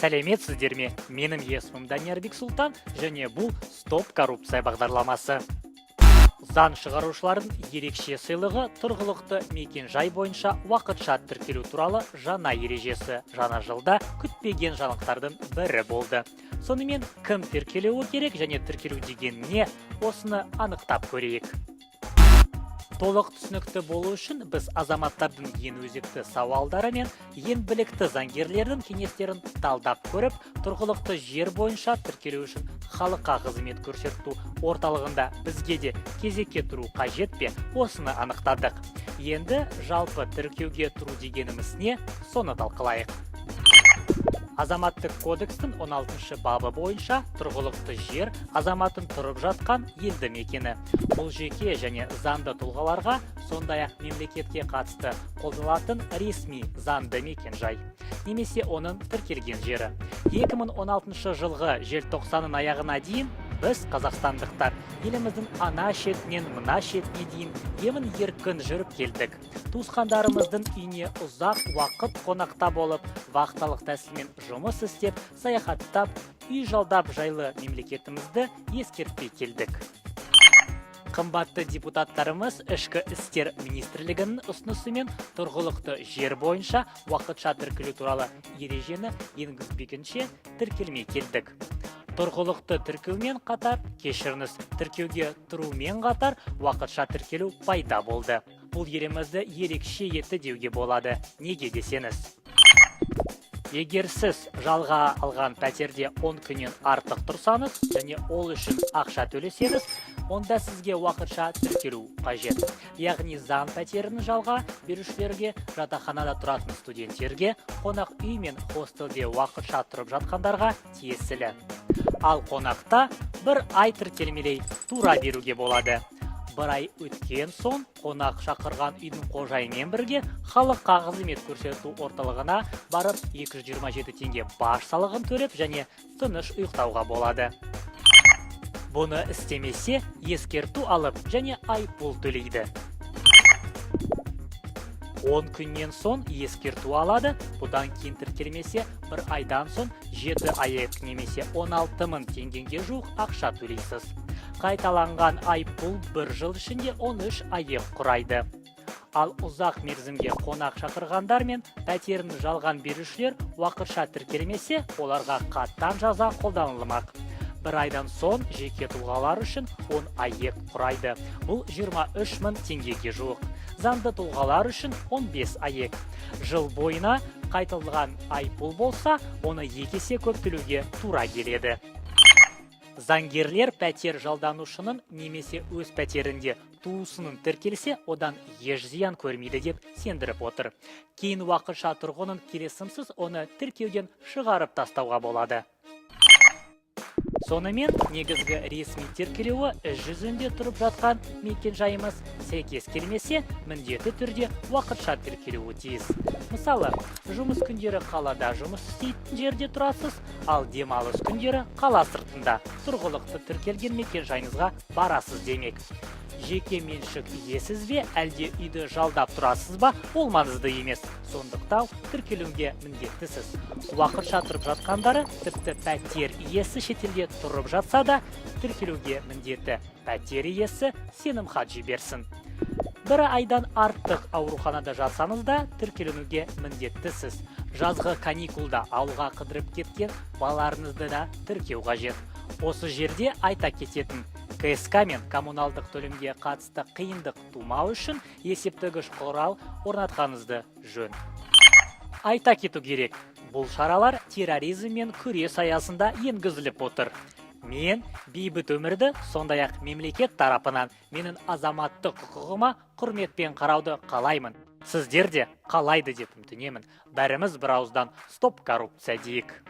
Сәлеметсіздер ме? Менің есімім Даниярбек Сұлтан, және бұл Стоп коррупция бағдарламасы. Заң шығарушылардың ерекше сыйлығы тұрғылықты мекен жай бойынша уақытша тіркелу туралы жаңа ережесі жаңа жылда күтпеген жаңалықтардың бірі болды. Сонымен кім тіркелуі керек және тіркелу деген не, осыны анықтап көрейік. Толық түсінікті болу үшін біз азаматтардың ең өзекті сауалдары мен ең білікті заңгерлердің кеңестерін талдап көріп, тұрғылықты жер бойынша тіркелу үшін халыққа қызмет көрсету орталығында бізге де кезекке тұру қажет пе, осыны анықтадық. Енді жалпы тіркеуге тұру дегеніміз не, соны талқылайық. Азаматтық кодекстің 16 бабы бойынша тұрғылықты жер азаматтың тұрып жатқан елді мекені. Бұл жеке және заңды тұлғаларға, сондай-ақ мемлекетке қатысты қолданылатын ресми заңды мекен жай, немесе оның тіркелген жері. 2016 жылғы желтоқсанның аяғына дейін біз қазақстандықтар еліміздің ана шетінен мына шетіне дейін емін-еркін жүріп келдік. Туысқандарымыздың үйіне ұзақ уақыт қонақта болып, вақталық тәсілмен жұмыс істеп, саяхаттап, үй жалдап жайлы мемлекетімізді ескертпей келдік. Қымбатты депутаттарымыз Ішкі істер министрлігінің ұсынысымен тұрғылықты жер бойынша уақытша тіркелу туралы ережені енгізбегенше тіркелмей келдік. Тұрғылықты тіркеумен қатар, кешіріңіз, тіркеуге тұрумен қатар уақытша тіркелу пайда болды. Бұл елімізді ерекше етті деуге болады. Неге десеңіз? Егер сіз жалға алған пәтерде 10 күннен артық тұрсаңыз, және ол үшін ақша төлесеңіз, онда сізге уақытша тіркелу қажет. Яғни заң пәтерін жалға берушілерге, жатақханада тұратын студенттерге, қонақ үй мен хостелде уақытша тұрып жатқандарға тиесілі. Ал қонақта бір ай тіркелмелей тура беруге болады. Бір ай өткен соң қонақ шақырған үйдің қожайымен бірге халыққа қызмет көрсету орталығына барып 227 теңге баж салығын төлеп және тыныш ұйықтауға болады. Бұны істемесе ескерту алып және айыппұл төлейді. 10 күннен соң ескерту алады, бұдан кейін тіркелмесе бір айдан соң 7 айып немесе 16 мың теңгеге жуық ақша төлейсіз. Қайталанған айыппұл бір жыл ішінде 13 айып құрайды. Ал ұзақ мерзімге қонақ шақырғандар мен пәтерін жалған берушілер уақытша тіркелмесе, оларға қатаң жаза қолданылмақ. Бір айдан соң жеке тұлғалар үшін 10 айып құрайды. Бұл 23 мың теңгеге жуық. Заңды тұлғалар үшін 15 айып. Жыл бойына қайталған айыппұл болса, оны 2 есе көп төлеуге тура келеді. Заңгерлер пәтер жалданушының немесе өз пәтерінде туысының тіркелсе, одан еш зиян көрмейді деп сендіріп отыр. Кейін уақытша тұрғынын келісімсіз оны тіркеуден шығарып тастауға болады. Сонымен негізгі ресми тіркелуі іс жүзінде тұрып жатқан мекен жайымыз сәйкес келмесе, міндетті түрде уақытша тіркелуі тиіс. Мысалы, жұмыс күндері қалада жұмыс істейтін жерде тұрасыз, ал демалыс күндері қала сыртында тұрғылықты тіркелген мекен жайыңызға барасыз демек. Жеке меншік иесіз бе, әлде үйді жалдап тұрасыз ба, ол маңызды емес. Сондықтан тіркелуге міндеттісіз. Уақытша тұрып жатқандары, тіпті пәтер иесі шетелде тұрып жатса да, тіркелуге міндетті. Пәтер иесі сенімхат жіберсін. Бір айдан артық ауруханада жатсаңыз да, тіркелуге міндеттісіз. Жазғы каникулда ауылға қыдырып кеткен балаларыңызды да тіркеу қажет. Осы жерде айта кететін, КСК мен коммуналдық төлемге қатысты қиындық тумау үшін есептегіш құрал орнатқаныңызды жөн. Айта кету керек, бұл шаралар терроризммен күрес аясында енгізіліп отыр. Мен бейбіт өмірді, сондай-ақ мемлекет тарапынан менің азаматтық құқығыма құрметпен қарауды қалаймын. Сіздер де қалайды деп үміттенемін. Бәріміз бір ауыздан стоп коррупция дейік.